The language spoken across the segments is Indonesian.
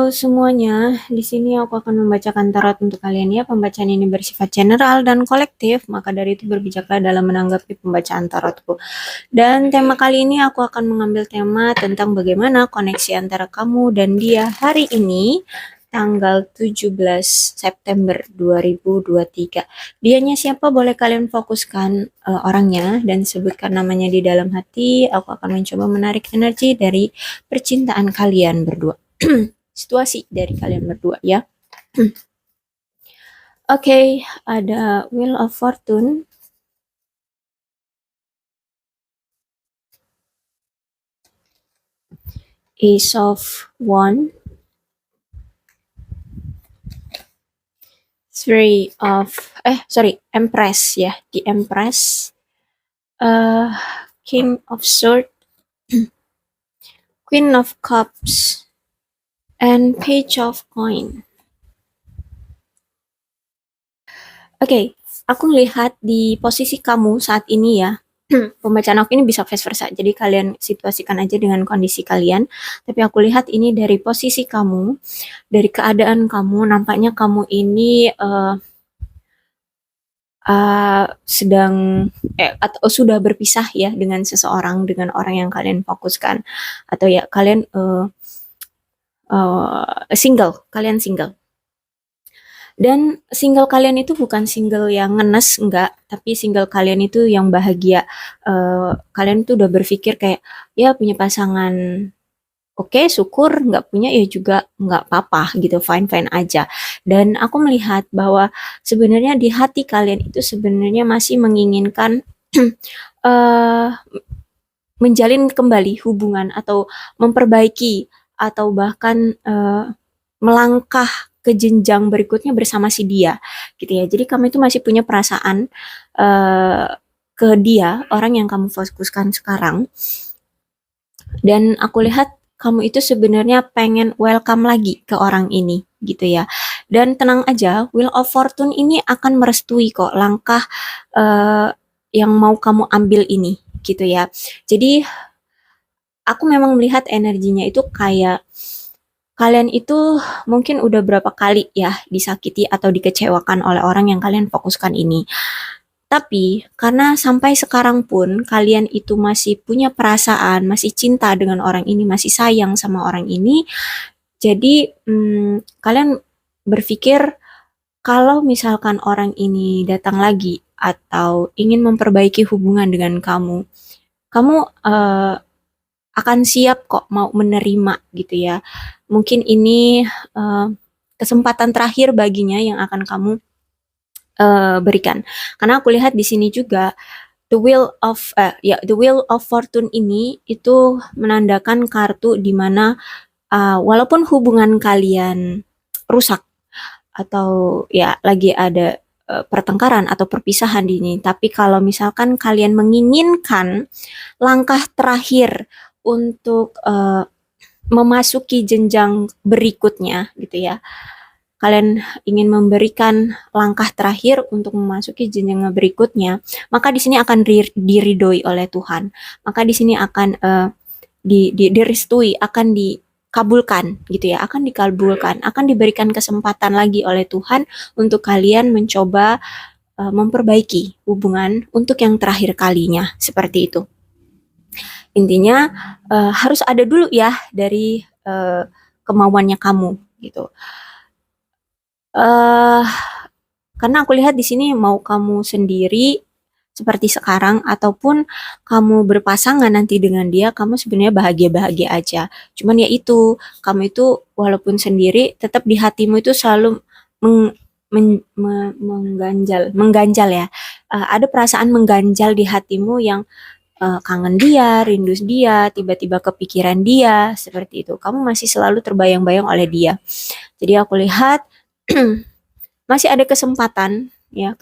Halo semuanya, di sini aku akan membacakan tarot untuk kalian ya. Pembacaan ini bersifat general dan kolektif, maka dari itu berbijaklah dalam menanggapi pembacaan tarotku. Dan tema kali ini aku akan mengambil tema tentang bagaimana koneksi antara kamu dan dia hari ini, tanggal 17 September 2023. Dianya siapa boleh kalian fokuskan orangnya dan sebutkan namanya di dalam hati. Aku akan mencoba menarik energi dari percintaan kalian berdua. Situasi dari kalian berdua ya. Oke, ada Wheel of Fortune, Ace of Wands, Empress ya, di Empress, King of Swords, Queen of Cups, and Page of Coin. Oke, aku lihat di posisi kamu saat ini ya. Pembacaan aku ini bisa vice versa, jadi kalian situasikan aja dengan kondisi kalian. Tapi aku lihat ini dari posisi kamu, dari keadaan kamu, nampaknya kamu ini sedang atau sudah berpisah ya dengan seseorang, dengan orang yang kalian fokuskan, atau ya kalian kalian single. Dan single kalian itu bukan single yang ngenes, enggak, tapi single kalian itu yang bahagia. Kalian tuh udah berpikir kayak, ya punya pasangan, oke, syukur, nggak punya ya juga nggak apa-apa gitu, fine-fine aja. Dan aku melihat bahwa sebenarnya di hati kalian itu sebenarnya masih menginginkan menjalin kembali hubungan atau memperbaiki atau bahkan melangkah ke jenjang berikutnya bersama si dia gitu ya. Jadi kamu itu masih punya perasaan ke dia, orang yang kamu fokuskan sekarang. Dan aku lihat kamu itu sebenarnya pengen welcome lagi ke orang ini gitu ya. Dan tenang aja, Wheel of Fortune ini akan merestui kok langkah yang mau kamu ambil ini gitu ya. Jadi aku memang melihat energinya itu kayak kalian itu mungkin udah berapa kali ya disakiti atau dikecewakan oleh orang yang kalian fokuskan ini. Tapi karena sampai sekarang pun kalian itu masih punya perasaan, masih cinta dengan orang ini, masih sayang sama orang ini, jadi kalian berpikir kalau misalkan orang ini datang lagi atau ingin memperbaiki hubungan dengan kamu, kamu akan siap kok mau menerima gitu ya. Mungkin ini kesempatan terakhir baginya yang akan kamu berikan. Karena aku lihat di sini juga the Wheel of Fortune ini itu menandakan kartu di mana walaupun hubungan kalian rusak atau ya lagi ada pertengkaran atau perpisahan di ini, tapi kalau misalkan kalian menginginkan langkah terakhir untuk memasuki jenjang berikutnya gitu ya, kalian ingin memberikan langkah terakhir untuk memasuki jenjang berikutnya, maka di sini akan diridhoi oleh Tuhan. Maka di sini akan direstui, akan dikabulkan gitu ya, akan dikabulkan, akan diberikan kesempatan lagi oleh Tuhan untuk kalian mencoba memperbaiki hubungan untuk yang terakhir kalinya, seperti itu. Intinya harus ada dulu ya dari kemauannya kamu gitu. Karena aku lihat di sini mau kamu sendiri seperti sekarang ataupun kamu berpasangan nanti dengan dia, kamu sebenarnya bahagia-bahagia aja. Cuman ya itu, kamu itu walaupun sendiri tetap di hatimu itu selalu mengganjal ya. Ada perasaan mengganjal di hatimu yang kangen dia, rindu dia, tiba-tiba kepikiran dia, seperti itu. Kamu masih selalu terbayang-bayang oleh dia. Jadi aku lihat masih ada kesempatan ya,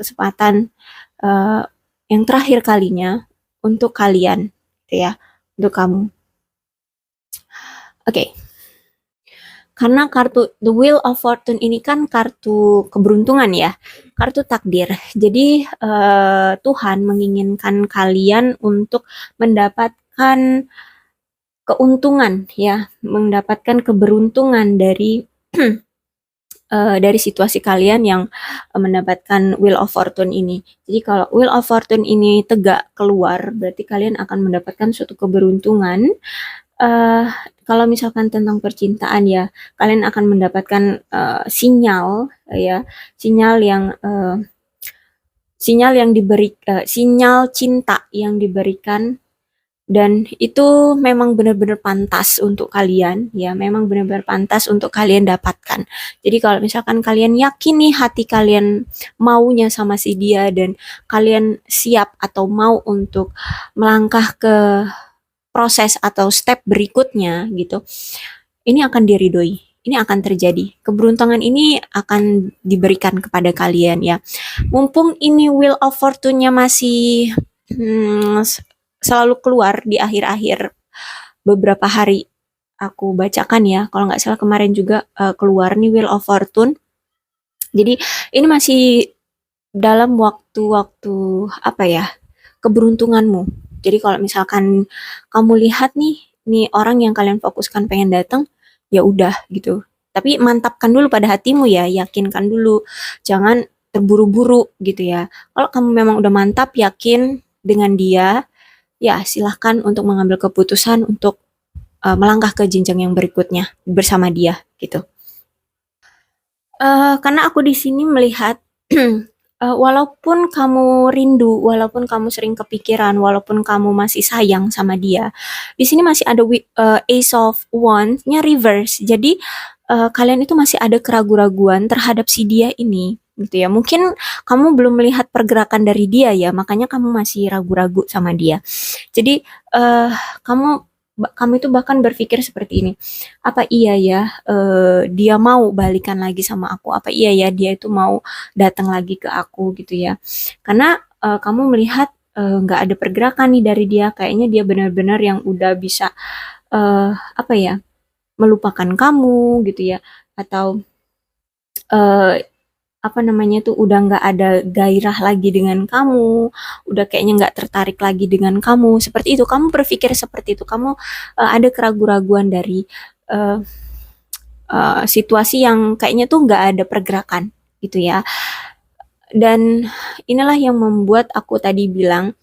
yang terakhir kalinya untuk kalian gitu ya, untuk kamu. Oke. Karena kartu The Wheel of Fortune ini kan kartu keberuntungan ya, kartu takdir. Jadi Tuhan menginginkan kalian untuk mendapatkan keuntungan ya, mendapatkan keberuntungan dari dari situasi kalian yang mendapatkan Wheel of Fortune ini. Jadi kalau Wheel of Fortune ini tegak keluar, berarti kalian akan mendapatkan suatu keberuntungan. Eh, Kalau misalkan tentang percintaan ya, kalian akan mendapatkan sinyal ya, sinyal yang sinyal cinta yang diberikan, dan itu memang benar-benar pantas untuk kalian ya, memang benar-benar pantas untuk kalian dapatkan. Jadi kalau misalkan kalian yakin nih hati kalian maunya sama si dia, dan kalian siap atau mau untuk melangkah ke proses atau step berikutnya gitu, ini akan diridhoi, ini akan terjadi. Keberuntungan ini akan diberikan kepada kalian ya. Mumpung ini Wheel of Fortune-nya masih selalu keluar di akhir-akhir beberapa hari aku bacakan ya. Kalau nggak salah kemarin juga keluar nih Wheel of Fortune. Jadi ini masih dalam waktu-waktu apa ya, keberuntunganmu. Jadi kalau misalkan kamu lihat nih orang yang kalian fokuskan pengen datang, ya udah gitu. Tapi mantapkan dulu pada hatimu ya, yakinkan dulu, jangan terburu-buru gitu ya. Kalau kamu memang udah mantap, yakin dengan dia, ya silahkan untuk mengambil keputusan untuk melangkah ke jenjang yang berikutnya bersama dia gitu. Karena aku di sini melihat walaupun kamu rindu, walaupun kamu sering kepikiran, walaupun kamu masih sayang sama dia, di sini masih ada Ace of Wands-nya reverse. Jadi kalian itu masih ada keraguan-raguan terhadap si dia ini, gitu ya. Mungkin kamu belum melihat pergerakan dari dia ya, makanya kamu masih ragu-ragu sama dia. Jadi eh, kamu kamu itu bahkan berpikir seperti ini, apa iya ya dia mau balikan lagi sama aku, apa iya ya dia itu mau datang lagi ke aku gitu ya, karena kamu melihat nggak ada pergerakan nih dari dia, kayaknya dia benar-benar yang udah bisa apa ya, melupakan kamu gitu ya, atau eh, apa namanya tuh udah nggak ada gairah lagi dengan kamu, udah kayaknya nggak tertarik lagi dengan kamu, seperti itu. Kamu berpikir seperti itu, kamu ada keraguan-raguan dari eh, situasi yang kayaknya tuh nggak ada pergerakan gitu ya. Dan inilah yang membuat aku tadi bilang,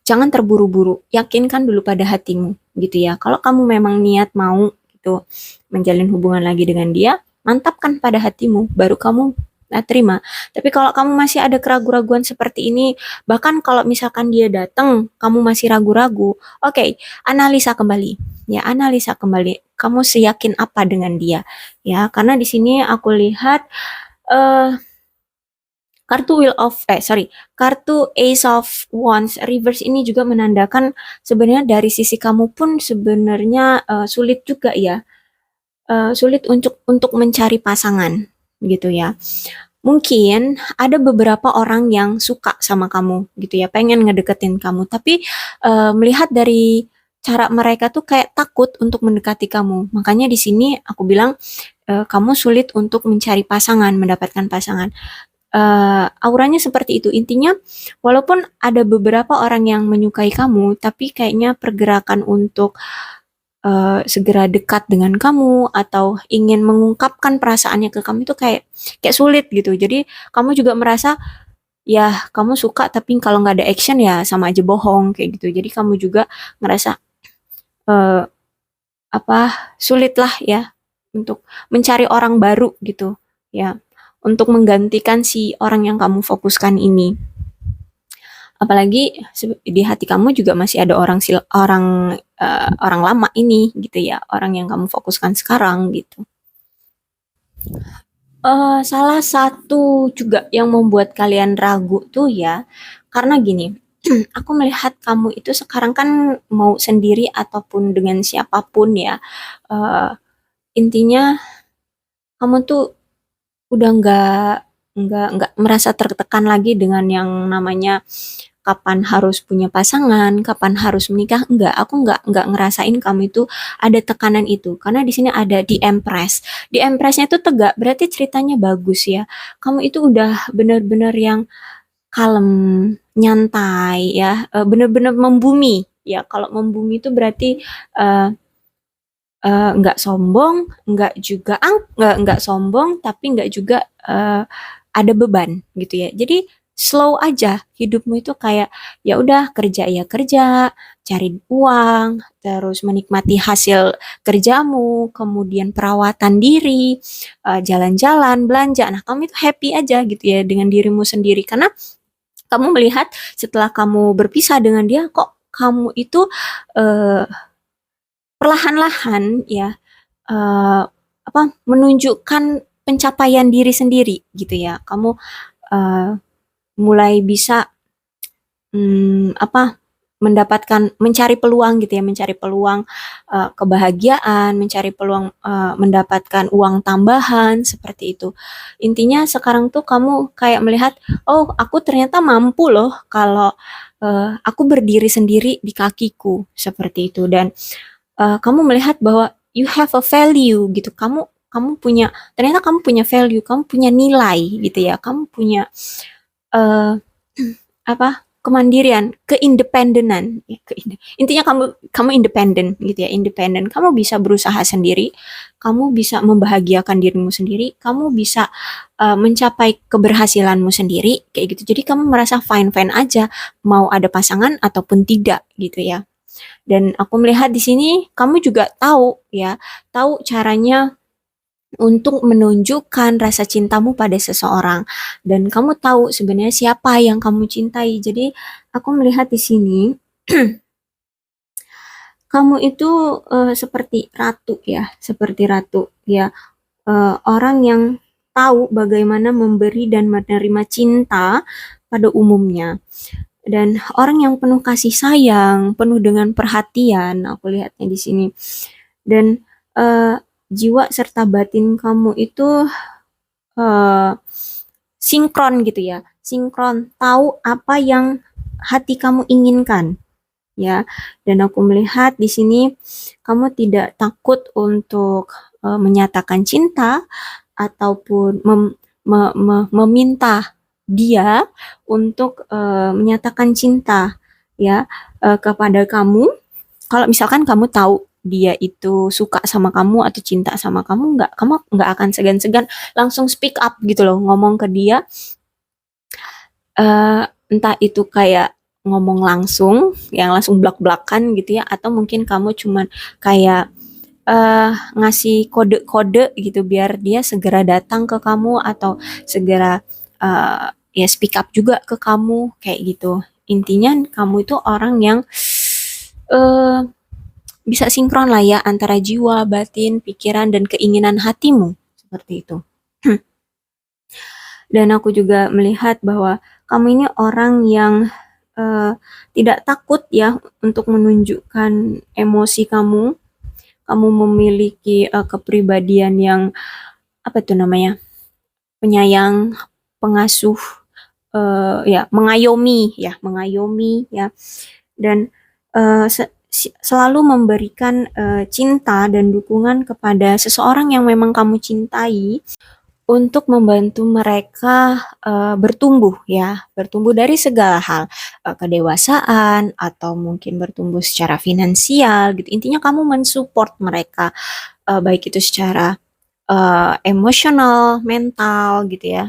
jangan terburu-buru, yakinkan dulu pada hatimu gitu ya. Kalau kamu memang niat mau gitu menjalin hubungan lagi dengan dia, mantapkan pada hatimu, baru kamu terima. Tapi kalau kamu masih ada keraguan-raguan seperti ini, bahkan kalau misalkan dia datang, kamu masih ragu-ragu, oke, analisa kembali. Ya, analisa kembali. Kamu seyakin apa dengan dia? Ya, karena di sini aku lihat eh kartu Ace of Wands reverse ini juga menandakan sebenarnya dari sisi kamu pun sebenarnya sulit juga ya, sulit untuk mencari pasangan gitu ya. Mungkin ada beberapa orang yang suka sama kamu gitu ya, pengen ngedeketin kamu, tapi melihat dari cara mereka tuh kayak takut untuk mendekati kamu. Makanya di sini aku bilang kamu sulit untuk mencari pasangan, mendapatkan pasangan. Auranya seperti itu. Intinya, walaupun ada beberapa orang yang menyukai kamu, tapi kayaknya pergerakan untuk segera dekat dengan kamu atau ingin mengungkapkan perasaannya ke kamu itu kayak kayak sulit gitu. Jadi kamu juga merasa ya kamu suka, tapi kalau nggak ada action ya sama aja bohong kayak gitu. Jadi kamu juga ngerasa eh, apa, sulit lah ya untuk mencari orang baru gitu ya, untuk menggantikan si orang yang kamu fokuskan ini. Apalagi di hati kamu juga masih ada orang lama ini gitu ya, orang yang kamu fokuskan sekarang gitu. Salah satu juga yang membuat kalian ragu tuh ya, karena gini, aku melihat kamu itu sekarang kan mau sendiri ataupun dengan siapapun ya, eh, intinya kamu tuh udah nggak merasa tertekan lagi dengan yang namanya kapan harus punya pasangan, kapan harus menikah. Enggak, aku nggak ngerasain kamu itu ada tekanan itu. Karena di sini ada di Empress. Di Empressnya itu tegak, berarti ceritanya bagus ya. Kamu itu udah bener-bener yang kalem, nyantai ya, bener-bener membumi. Ya, kalau membumi itu berarti eh, nggak sombong, nggak sombong, tapi nggak juga ada beban gitu ya. Jadi slow aja hidupmu itu kayak ya udah kerja ya kerja, cari uang, terus menikmati hasil kerjamu, kemudian perawatan diri, jalan-jalan, belanja. Nah, kamu itu happy aja gitu ya dengan dirimu sendiri karena kamu melihat setelah kamu berpisah dengan dia kok kamu itu eh, perlahan-lahan ya apa menunjukkan pencapaian diri sendiri gitu ya. Kamu eh, mulai bisa apa mencari peluang gitu ya, mencari peluang kebahagiaan, mencari peluang mendapatkan uang tambahan seperti itu. Intinya sekarang tuh kamu kayak melihat, oh aku ternyata mampu loh kalau aku berdiri sendiri di kakiku seperti itu dan kamu melihat bahwa you have a value gitu. Kamu punya ternyata kamu punya value, kamu punya nilai gitu ya. Kamu punya eh, apa? Kemandirian, keindependenan. Ya, intinya kamu independen gitu ya, independen. Kamu bisa berusaha sendiri, kamu bisa membahagiakan dirimu sendiri, kamu bisa mencapai keberhasilanmu sendiri kayak gitu. Jadi kamu merasa fine-fine aja mau ada pasangan ataupun tidak gitu ya. Dan aku melihat di sini kamu juga tahu ya, tahu caranya untuk menunjukkan rasa cintamu pada seseorang dan kamu tahu sebenarnya siapa yang kamu cintai. Jadi aku melihat di sini kamu itu seperti ratu ya, seperti ratu ya, orang yang tahu bagaimana memberi dan menerima cinta pada umumnya. Dan orang yang penuh kasih sayang, penuh dengan perhatian, aku lihatnya di sini. Dan eh, jiwa serta batin kamu itu eh, sinkron gitu ya, sinkron, tahu apa yang hati kamu inginkan ya. Dan aku melihat di sini kamu tidak takut untuk menyatakan cinta ataupun meminta dia untuk menyatakan cinta ya kepada kamu. Kalau misalkan kamu tahu dia itu suka sama kamu atau cinta sama kamu nggak akan segan-segan langsung speak up gitu loh, ngomong ke dia, eh, entah itu kayak ngomong langsung, yang langsung blak-blakan gitu ya, atau mungkin kamu cuman kayak ngasih kode-kode gitu biar dia segera datang ke kamu atau segera ya speak up juga ke kamu kayak gitu. Intinya kamu itu orang yang eh, bisa sinkron lah ya antara jiwa, batin, pikiran, dan keinginan hatimu seperti itu. Dan aku juga melihat bahwa kamu ini orang yang eh, tidak takut ya untuk menunjukkan emosi kamu. Kamu memiliki kepribadian yang apa itu namanya, penyayang, pengasuh, ya mengayomi ya, dan selalu memberikan cinta dan dukungan kepada seseorang yang memang kamu cintai untuk membantu mereka bertumbuh ya, bertumbuh dari segala hal, kedewasaan atau mungkin bertumbuh secara finansial gitu. Intinya kamu mensupport mereka baik itu secara emosional, mental gitu ya.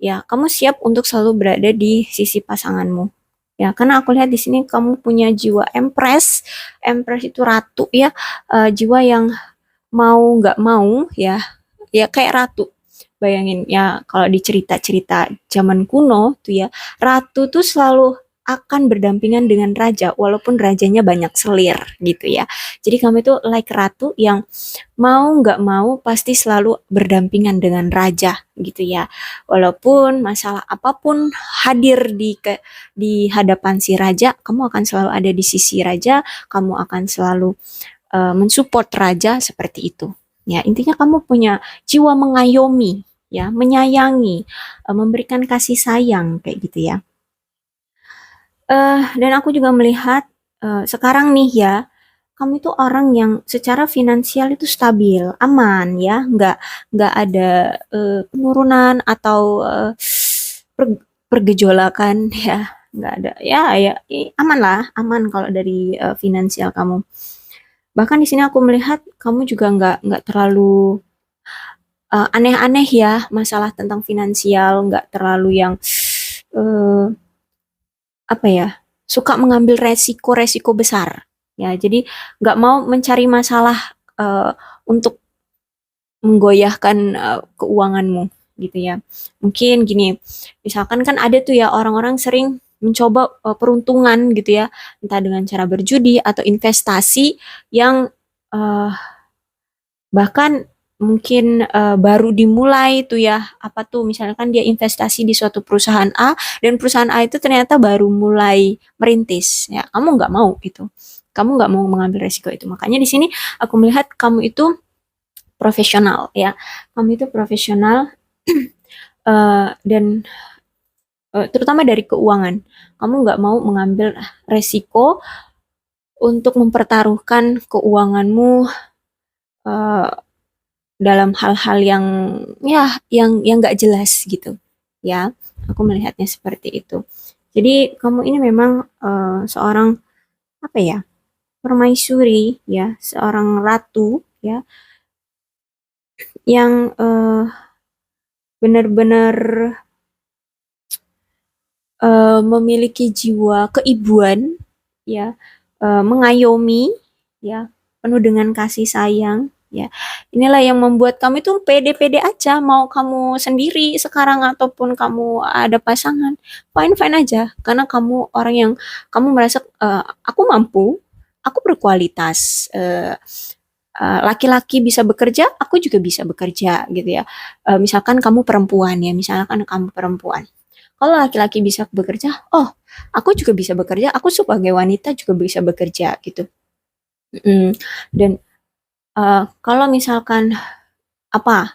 Ya, kamu siap untuk selalu berada di sisi pasanganmu. Ya, karena aku lihat di sini kamu punya jiwa empress. Empress itu ratu ya, jiwa yang mau nggak mau ya, ya kayak ratu. Bayangin ya kalau di cerita-cerita zaman kuno tuh ya, ratu tuh selalu akan berdampingan dengan raja walaupun rajanya banyak selir gitu ya. Jadi kamu itu like ratu yang mau nggak mau pasti selalu berdampingan dengan raja gitu ya. Walaupun masalah apapun hadir di hadapan si raja, kamu akan selalu ada di sisi raja, kamu akan selalu mensupport raja seperti itu. Ya, intinya kamu punya jiwa mengayomi, ya, menyayangi, memberikan kasih sayang kayak gitu ya. Dan aku juga melihat sekarang nih ya, kamu itu orang yang secara finansial itu stabil, aman ya, nggak ada penurunan atau pergejolakan ya, nggak ada ya, ya aman lah, aman kalau dari finansial kamu. Bahkan di sini aku melihat kamu juga nggak terlalu aneh-aneh ya masalah tentang finansial, nggak terlalu yang eh, apa ya, suka mengambil resiko-resiko besar. Ya, jadi nggak mau mencari masalah untuk menggoyahkan keuanganmu gitu ya. Mungkin gini, misalkan kan ada tuh ya orang-orang sering mencoba peruntungan gitu ya, entah dengan cara berjudi atau investasi yang eh, bahkan mungkin baru dimulai tuh ya, apa tuh misalkan dia investasi di suatu perusahaan A dan perusahaan A itu ternyata baru mulai merintis ya, kamu nggak mau gitu, kamu nggak mau mengambil resiko itu. Makanya di sini aku melihat kamu itu profesional ya, kamu itu profesional dan terutama dari keuangan, kamu nggak mau mengambil resiko untuk mempertaruhkan keuanganmu eh, dalam hal-hal yang ya yang nggak jelas gitu ya, aku melihatnya seperti itu. Jadi kamu ini memang seorang apa ya, permaisuri ya, seorang ratu ya, yang benar-benar memiliki jiwa keibuan ya, mengayomi ya, penuh dengan kasih sayang ya. Inilah yang membuat kamu itu pede-pede aja, mau kamu sendiri sekarang ataupun kamu ada pasangan, fine-fine aja karena kamu orang yang kamu merasa aku mampu, aku berkualitas, laki-laki bisa bekerja, aku juga bisa bekerja gitu ya. Misalkan kamu perempuan ya, misalkan kamu perempuan. Kalau laki-laki bisa bekerja, oh, aku juga bisa bekerja, aku sebagai wanita juga bisa bekerja gitu. Dan kalau misalkan apa,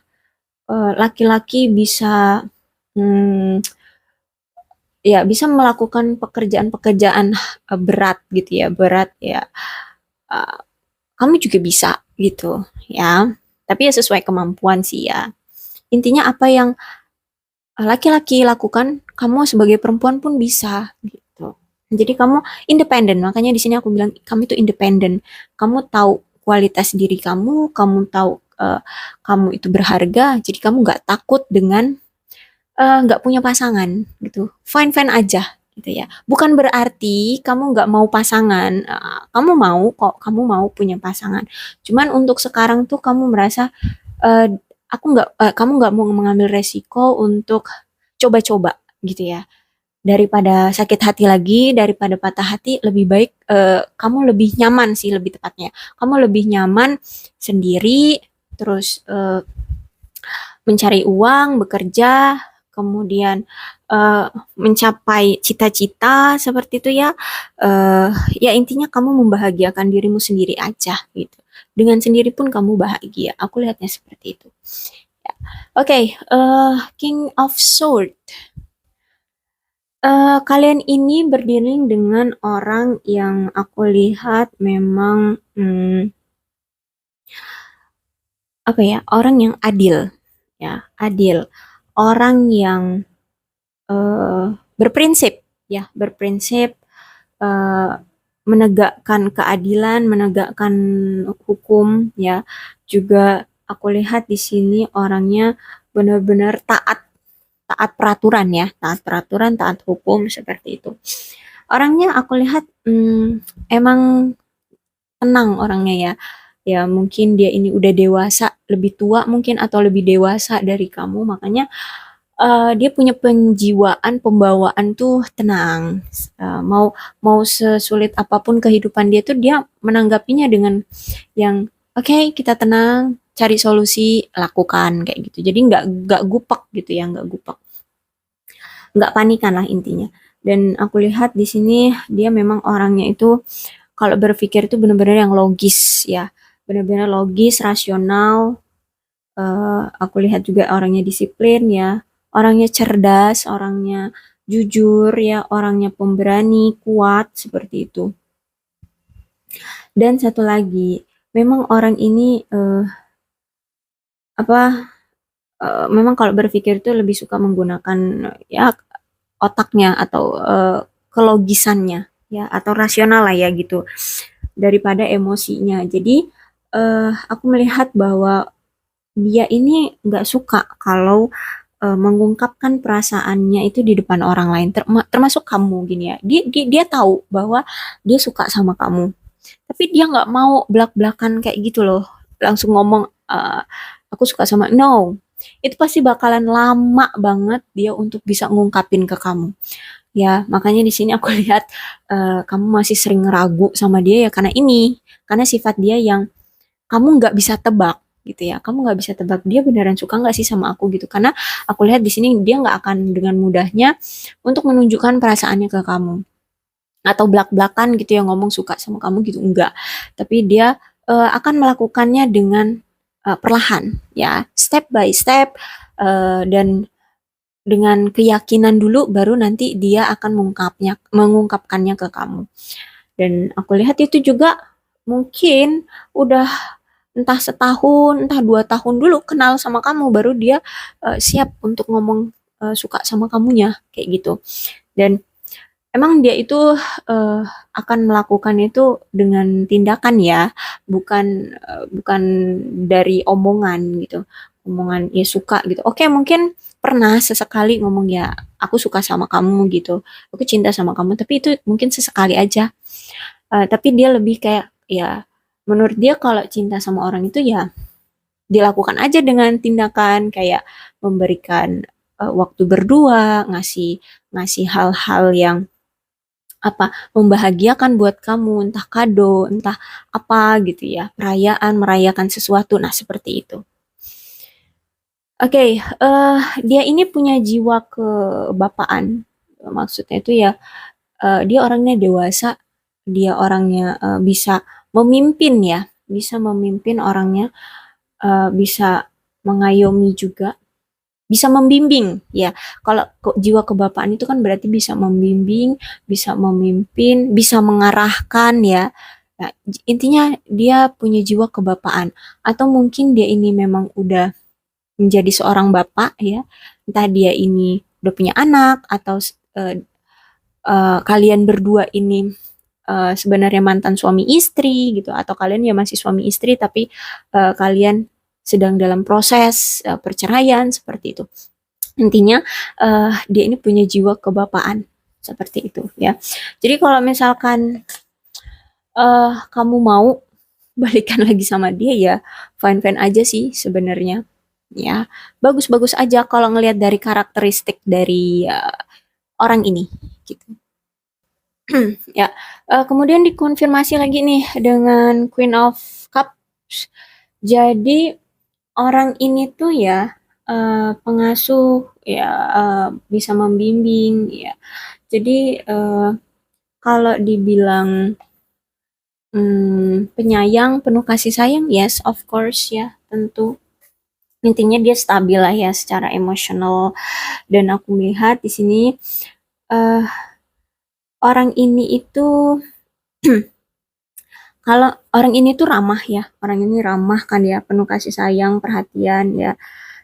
laki-laki bisa mm, ya bisa melakukan pekerjaan-pekerjaan berat gitu ya, berat ya, eh, kamu juga bisa gitu ya. Tapi ya sesuai kemampuan sih ya. Intinya apa yang laki-laki lakukan, kamu sebagai perempuan pun bisa gitu. Jadi kamu independen, makanya di sini aku bilang kamu itu independen. Kamu tahu kualitas diri kamu, kamu tahu kamu itu berharga, jadi kamu nggak takut dengan nggak punya pasangan gitu. Fine fine aja gitu ya. Bukan berarti kamu nggak mau pasangan, kamu mau kok, kamu mau punya pasangan. Cuman untuk sekarang tuh kamu merasa eh, kamu nggak mau mengambil resiko untuk coba-coba gitu ya. Daripada sakit hati lagi, daripada patah hati, lebih baik kamu lebih nyaman sih, lebih tepatnya. Kamu lebih nyaman sendiri, terus mencari uang, bekerja, kemudian eh, mencapai cita-cita seperti itu ya. Eh, ya intinya kamu membahagiakan dirimu sendiri aja gitu. Dengan sendiri pun kamu bahagia. Aku lihatnya seperti itu. Ya. Oke, King of Sword. Kalian ini berdiri dengan orang yang aku lihat memang apa ya, orang yang adil, ya adil, orang yang eh, berprinsip, ya berprinsip, eh, menegakkan keadilan, menegakkan hukum, ya juga aku lihat di sini orangnya benar-benar taat, taat peraturan ya, taat peraturan, taat hukum seperti itu. Orangnya aku lihat emang tenang orangnya ya. Ya mungkin dia ini udah dewasa, lebih tua mungkin atau lebih dewasa dari kamu, makanya dia punya penjiwaan, pembawaan tuh tenang. Mau mau sesulit apapun kehidupan dia tuh dia menanggapinya dengan yang oke, kita tenang, cari solusi, lakukan kayak gitu. Jadi nggak gupak gitu ya, nggak gupak, nggak panikan lah intinya. Dan aku lihat di sini dia memang orangnya itu kalau berpikir itu benar-benar yang logis ya, benar-benar logis, rasional. Aku lihat juga orangnya disiplin ya, orangnya cerdas, orangnya jujur ya, orangnya pemberani, kuat seperti itu. Dan satu lagi, memang orang ini apa? Memang kalau berpikir itu lebih suka menggunakan ya otaknya atau kelogisannya ya, atau rasional lah ya gitu. daripada emosinya. Jadi aku melihat bahwa dia ini nggak suka kalau mengungkapkan perasaannya itu di depan orang lain, termasuk kamu gini ya. Dia tahu bahwa dia suka sama kamu, tapi dia nggak mau belak-belakan kayak gitu loh, langsung ngomong aku suka sama, no, itu pasti bakalan lama banget dia untuk bisa ngungkapin ke kamu. Ya, makanya di sini aku lihat kamu masih sering ragu sama dia ya karena sifat dia yang kamu nggak bisa tebak gitu ya. Kamu nggak bisa tebak dia beneran suka nggak sih sama aku gitu. Karena aku lihat di sini dia nggak akan dengan mudahnya untuk menunjukkan perasaannya ke kamu atau belak-belakan gitu ya ngomong suka sama kamu gitu enggak. Tapi dia akan melakukannya dengan perlahan ya, step by step, dan dengan keyakinan dulu baru nanti dia akan mengungkapkannya ke kamu. Dan aku lihat itu juga mungkin udah entah setahun, entah 2 tahun dulu kenal sama kamu, baru dia siap untuk ngomong suka sama kamunya, kayak gitu. Dan emang dia itu eh, akan melakukan itu dengan tindakan ya, bukan dari omongan gitu. Omongan ya suka gitu. Oke, mungkin pernah sesekali ngomong ya, aku suka sama kamu gitu. Aku cinta sama kamu, tapi itu mungkin sesekali aja. Tapi dia lebih kayak ya, menurut dia kalau cinta sama orang itu ya dilakukan aja dengan tindakan kayak memberikan waktu berdua, ngasih ngasih hal-hal yang apa membahagiakan buat kamu, entah kado, entah apa gitu ya, perayaan, merayakan sesuatu. Nah, seperti itu. Oke, dia ini punya jiwa kebapaan. Maksudnya itu ya, dia orangnya dewasa, dia orangnya bisa memimpin ya, bisa memimpin orangnya, bisa mengayomi juga, bisa membimbing ya. Kalau jiwa kebapaan itu kan berarti bisa membimbing, bisa memimpin, bisa mengarahkan ya. Nah, intinya dia punya jiwa kebapaan, atau mungkin dia ini memang udah menjadi seorang bapak ya. Entah dia ini udah punya anak atau kalian berdua ini sebenarnya mantan suami istri gitu, atau kalian ya masih suami istri tapi kalian sedang dalam proses perceraian seperti itu. Intinya dia ini punya jiwa kebapaan seperti itu ya. Jadi kalau misalkan kamu mau balikan lagi sama dia ya fine-fine aja sih sebenarnya. Ya, bagus-bagus aja kalau ngelihat dari karakteristik dari orang ini gitu. Ya, kemudian dikonfirmasi lagi nih dengan Queen of Cups. Jadi orang ini tuh ya pengasuh ya, bisa membimbing ya. Jadi kalau dibilang penyayang, penuh kasih sayang, yes of course ya, tentu. Intinya dia stabil lah ya secara emosional, dan aku melihat di sini eh orang ini itu kalau orang ini tuh ramah ya, orang ini ramah kan ya, penuh kasih sayang, perhatian ya.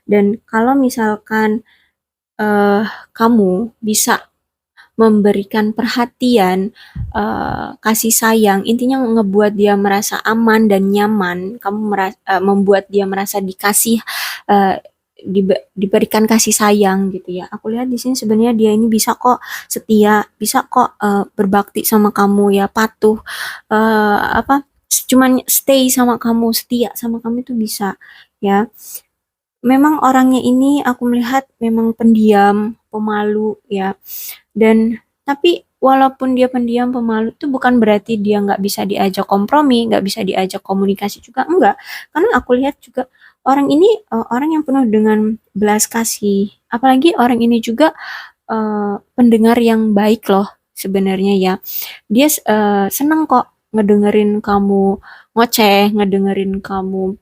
Dan kalau misalkan eh kamu bisa memberikan perhatian, kasih sayang, intinya ngebuat dia merasa aman dan nyaman, kamu membuat dia merasa dikasih, eh, diberikan kasih sayang gitu ya. Aku lihat di sini sebenarnya dia ini bisa kok setia, bisa kok berbakti sama kamu ya, patuh, apa, cuman stay sama kamu, setia sama kamu itu bisa ya. Memang orangnya ini aku melihat memang pendiam, pemalu ya. Dan tapi walaupun dia pendiam, pemalu itu bukan berarti dia nggak bisa diajak kompromi, nggak bisa diajak komunikasi juga, enggak. Karena aku lihat juga orang ini orang yang penuh dengan belas kasih. Apalagi orang ini juga pendengar yang baik loh sebenarnya ya. Dia seneng kok ngedengerin kamu ngoceh, ngedengerin kamu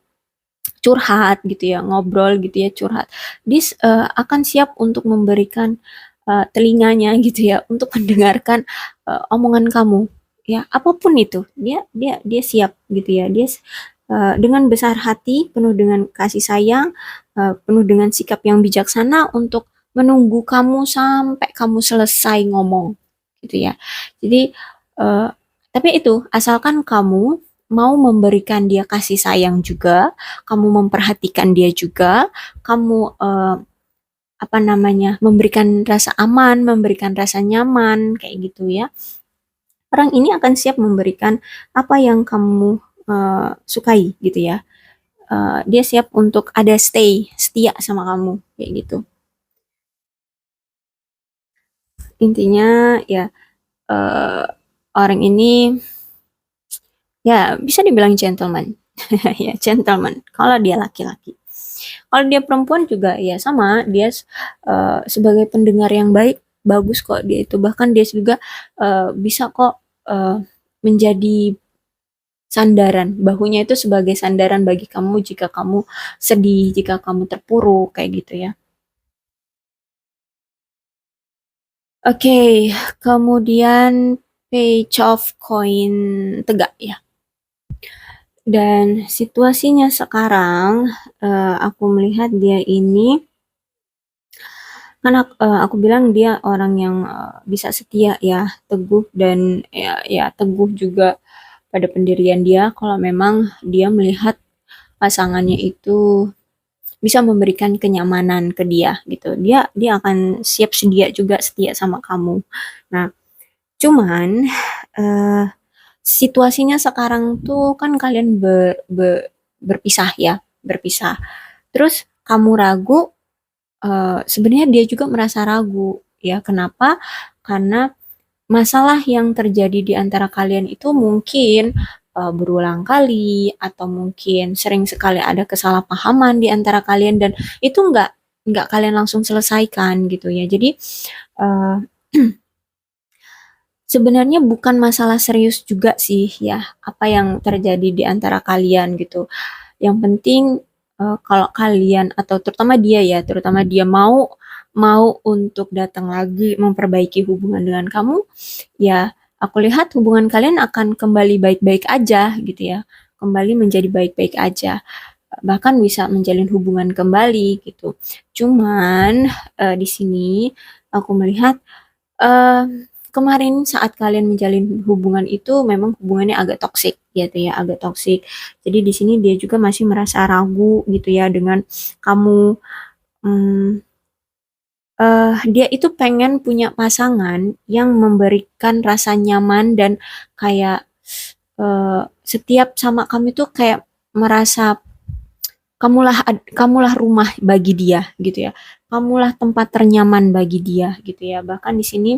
curhat gitu ya, ngobrol gitu ya, curhat. Dia akan siap untuk memberikan telinganya gitu ya, untuk mendengarkan omongan kamu. Ya, apapun itu, dia siap gitu ya. Dia dengan besar hati, penuh dengan kasih sayang, penuh dengan sikap yang bijaksana untuk menunggu kamu sampai kamu selesai ngomong gitu ya. Jadi Tapi itu asalkan kamu mau memberikan dia kasih sayang juga, kamu memperhatikan dia juga, kamu apa namanya, memberikan rasa aman, memberikan rasa nyaman kayak gitu ya. Orang ini akan siap memberikan apa yang kamu sukai gitu ya. Dia siap untuk ada setia sama kamu kayak gitu. Intinya ya, eh, orang ini ya bisa dibilang gentleman. Ya, gentleman kalau dia laki-laki. Kalau dia perempuan juga ya sama, dia sebagai pendengar yang baik, bagus kok dia itu. Bahkan dia juga bisa kok menjadi sandaran, bahunya itu sebagai sandaran bagi kamu jika kamu sedih, jika kamu terpuruk, kayak gitu ya. Oke, kemudian page of coin tegak ya. Dan situasinya sekarang, aku melihat dia ini, kan aku bilang dia orang yang bisa setia ya, teguh dan ya teguh juga pada pendirian dia kalau memang dia melihat pasangannya itu bisa memberikan kenyamanan ke dia gitu. Dia akan siap sedia juga setia sama kamu. Nah, cuman eh, situasinya sekarang tuh kan kalian berpisah ya, berpisah. Terus kamu ragu, sebenarnya dia juga merasa ragu ya. Kenapa? Karena masalah yang terjadi di antara kalian itu mungkin berulang kali atau mungkin sering sekali ada kesalahpahaman di antara kalian dan itu nggak kalian langsung selesaikan gitu ya. Jadi uh, sebenarnya bukan masalah serius juga sih ya apa yang terjadi di antara kalian gitu. Yang penting kalau kalian atau terutama dia mau mau untuk datang lagi memperbaiki hubungan dengan kamu, ya aku lihat hubungan kalian akan kembali baik-baik aja gitu ya. Kembali menjadi baik-baik aja. Bahkan bisa menjalin hubungan kembali gitu. Cuman di sini aku melihat eh, kemarin saat kalian menjalin hubungan itu memang hubungannya agak toksik gitu ya, agak toksik. Jadi di sini dia juga masih merasa ragu gitu ya dengan kamu. Hmm, dia itu pengen punya pasangan yang memberikan rasa nyaman dan kayak setiap sama kamu tuh kayak merasa kamulah rumah bagi dia gitu ya. Kamulah tempat ternyaman bagi dia gitu ya. Bahkan di sini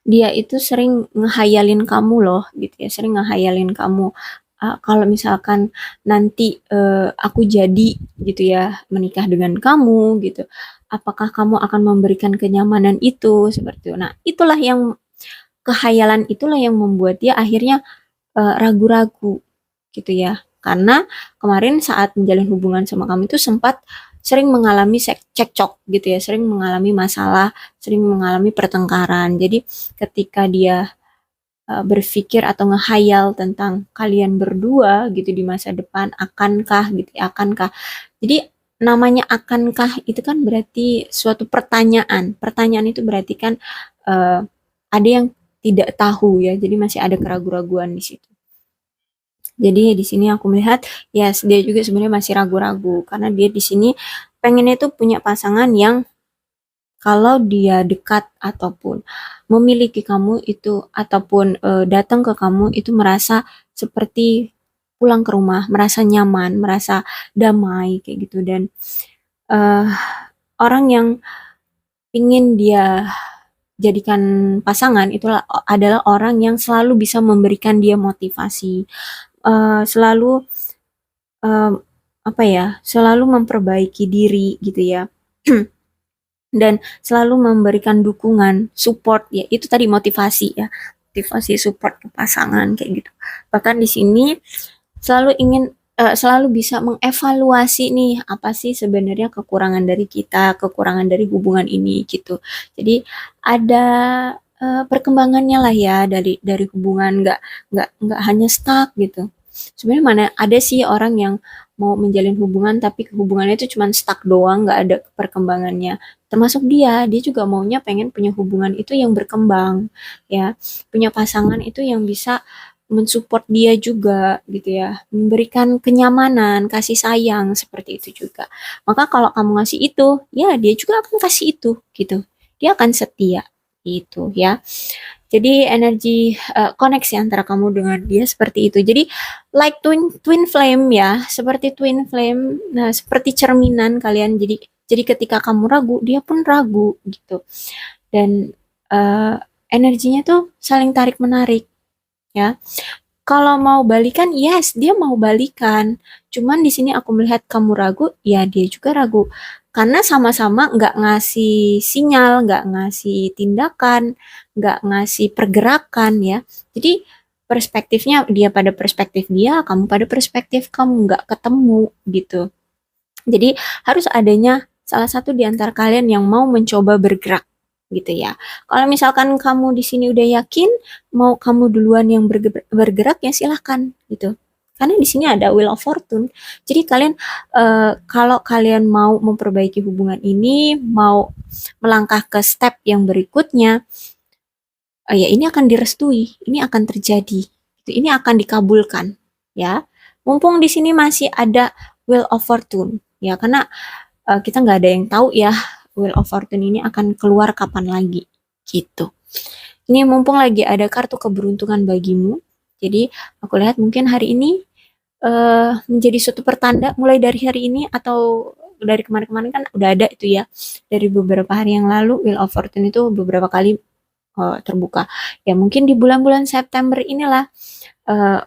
dia itu sering ngehayalin kamu loh gitu ya, sering ngehayalin kamu. Kalau misalkan nanti aku jadi gitu ya menikah dengan kamu gitu, apakah kamu akan memberikan kenyamanan itu seperti itu. Nah, itulah yang kehayalan itulah yang membuat dia akhirnya ragu-ragu gitu ya. Karena kemarin saat menjalin hubungan sama kamu itu sempat sering mengalami cekcok gitu ya, sering mengalami masalah, sering mengalami pertengkaran. Jadi ketika dia berpikir atau ngehayal tentang kalian berdua gitu di masa depan, akankah gitu ya, akankah. Jadi namanya akankah itu kan berarti suatu pertanyaan. Pertanyaan itu berarti kan ada yang tidak tahu ya. Jadi masih ada keraguan-raguan di situ. Jadi di sini aku melihat ya dia juga sebenarnya masih ragu-ragu karena dia di sini pengennya itu punya pasangan yang kalau dia dekat ataupun memiliki kamu itu ataupun datang ke kamu itu merasa seperti pulang ke rumah, merasa nyaman, merasa damai kayak gitu dan eh, orang yang ingin dia jadikan pasangan itulah adalah orang yang selalu bisa memberikan dia motivasi, selalu em, apa ya, selalu memperbaiki diri gitu ya. Dan selalu memberikan dukungan, support ya. Itu tadi motivasi ya. Motivasi support ke pasangan kayak gitu. Bahkan di sini selalu ingin selalu bisa mengevaluasi nih apa sih sebenarnya kekurangan dari kita, kekurangan dari hubungan ini gitu. Jadi ada perkembangannya lah ya dari hubungan nggak hanya stuck gitu. Sebenarnya mana ada sih orang yang mau menjalin hubungan tapi hubungannya itu cuma stuck doang, nggak ada perkembangannya. Termasuk dia juga maunya pengen punya hubungan itu yang berkembang, ya. Punya pasangan itu yang bisa mensupport dia juga gitu ya, memberikan kenyamanan, kasih sayang seperti itu juga. Maka kalau kamu ngasih itu, ya dia juga akan kasih itu gitu. Dia akan setia gitu ya. Jadi energi koneksi antara kamu dengan dia seperti itu. Jadi like twin twin flame ya, seperti twin flame. Nah, seperti cerminan kalian. Jadi ketika kamu ragu, dia pun ragu gitu. Dan eh, energinya tuh saling tarik menarik ya. Kalau mau balikan, yes, dia mau balikan. Cuman di sini aku melihat kamu ragu, ya dia juga ragu. Karena sama-sama nggak ngasih sinyal, nggak ngasih tindakan, nggak ngasih pergerakan ya. Jadi perspektifnya dia pada perspektif dia, kamu pada perspektif kamu nggak ketemu gitu. Jadi harus adanya salah satu di antara kalian yang mau mencoba bergerak gitu ya. Kalau misalkan kamu di sini udah yakin mau kamu duluan yang bergerak ya silahkan gitu. Karena di sini ada Wheel of Fortune. Jadi kalian kalau kalian mau memperbaiki hubungan ini, mau melangkah ke step yang berikutnya, ya ini akan direstui, ini akan terjadi, gitu. Ini akan dikabulkan, ya. Mumpung di sini masih ada Wheel of Fortune, ya karena kita nggak ada yang tahu ya Wheel of Fortune ini akan keluar kapan lagi, gitu. Ini mumpung lagi ada kartu keberuntungan bagimu, jadi aku lihat mungkin hari ini menjadi suatu pertanda mulai dari hari ini atau dari kemarin-kemarin kan udah ada itu ya dari beberapa hari yang lalu Wheel of Fortune itu beberapa kali terbuka. Ya mungkin di bulan-bulan September inilah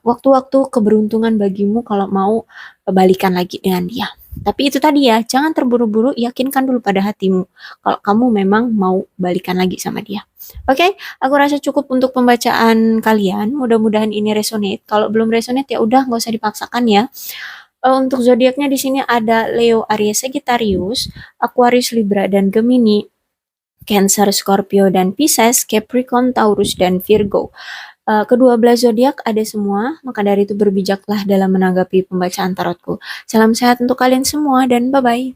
waktu-waktu keberuntungan bagimu kalau mau balikan lagi dengan dia. Tapi itu tadi ya, jangan terburu-buru, yakinkan dulu pada hatimu kalau kamu memang mau balikan lagi sama dia. Oke, aku rasa cukup untuk pembacaan kalian. Mudah-mudahan ini resonate. Kalau belum resonate ya udah nggak usah dipaksakan ya. Untuk zodiaknya di sini ada Leo, Aries, Sagittarius, Aquarius, Libra, dan Gemini. Cancer, Scorpio, dan Pisces, Capricorn, Taurus, dan Virgo. Kedua belah zodiak ada semua, maka dari itu berbijaklah dalam menanggapi pembacaan tarotku. Salam sehat untuk kalian semua dan bye-bye.